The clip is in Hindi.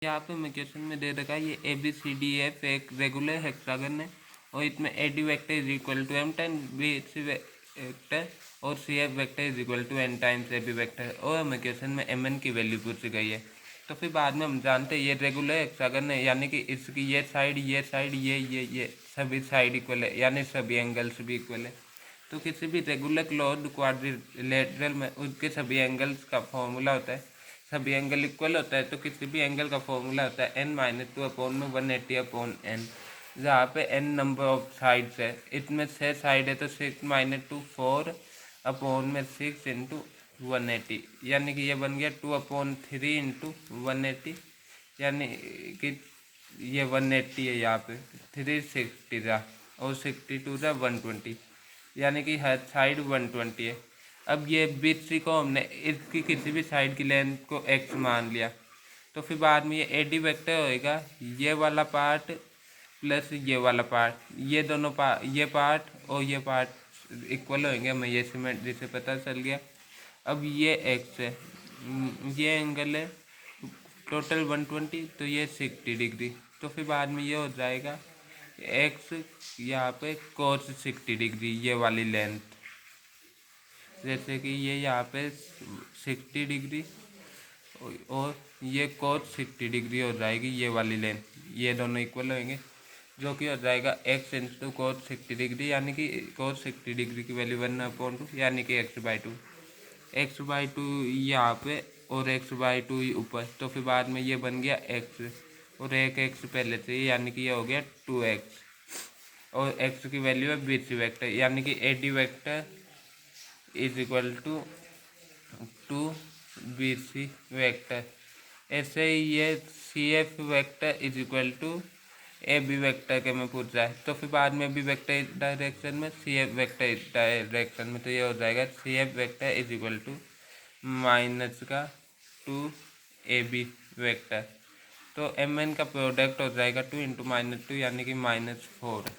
यहाँ पे हमें क्वेश्चन में दे रखा है ये ABCDF एक रेगुलर हेक्सागन है और इसमें AD vector is equal to M time BC vector और CF vector is equal to N times AB vector और हमें क्वेश्चन में MN की वैल्यू पूछी गई है। तो फिर बाद में हम जानते हैं ये रेगुलर हेक्सागन है, यानी कि इसकी ये साइड ये सभी साइड इक्वल है, यानी सभी एंगल्स भी इक्वल है। तो किसी भी रेगुलर क्लोज्ड क्वाड्रिलेटरल में उसके सभी एंगल्स का फॉर्मूला होता है, सभी एंगल इक्वल होता है। तो किसी भी एंगल का फॉर्मूला होता है n-2/180/n, जहाँ पे n नंबर ऑफ साइड्स है। इसमें 6 साइड है तो 6 - 2 4/6 इंटू 180, यानी कि ये बन गया 2/3 इंटू 180, यानी कि ये 180 है, यहाँ पे 360 था और 62 था 120, यानी कि हर साइड 120 है। अब ये BC को हमने इसकी किसी भी साइड की लेंथ को x मान लिया, तो फिर बाद में ये AD वेक्टर होएगा ये वाला पार्ट प्लस ये वाला पार्ट, ये दोनों ये पार्ट और ये पार्ट इक्वल होंगे, हमें ये सिमेट्री से पता चल गया। अब ये x है, ये एंगल है टोटल 120, तो ये 60 डिग्री। तो फिर बाद में ये हो जाएगा x यहाँ पे cos 60 डिग्री, ये वाली लेंथ, जैसे कि ये यहाँ पे 60 डिग्री और ये cos 60 डिग्री हो जाएगी ये वाली लेंथ, ये दोनों इक्वल होंगे, जो कि हो जाएगा x इंटू cos 60 डिग्री, यानी कि cos 60 डिग्री की वैल्यू 1/2, यानी कि x/2 यहाँ पे और x/2 ऊपर। तो फिर बाद में ये बन गया x और एक x पहले से, यानी कि ये हो गया 2x और x की वैल्यू है BC वेक्टर, यानी कि AD vector is equal to BC vector. ऐसे ही ये CF vector is equal to AB vector के में पूछ रहा है, तो फिर बाद में भी वेक्टर इस डायरेक्शन में, CF वेक्टर इस डायरेक्शन में, तो ये हो जाएगा CF vector is equal to -2 AB vector. तो MN का प्रोडक्ट हो जाएगा 2 × -2, यानी कि -4।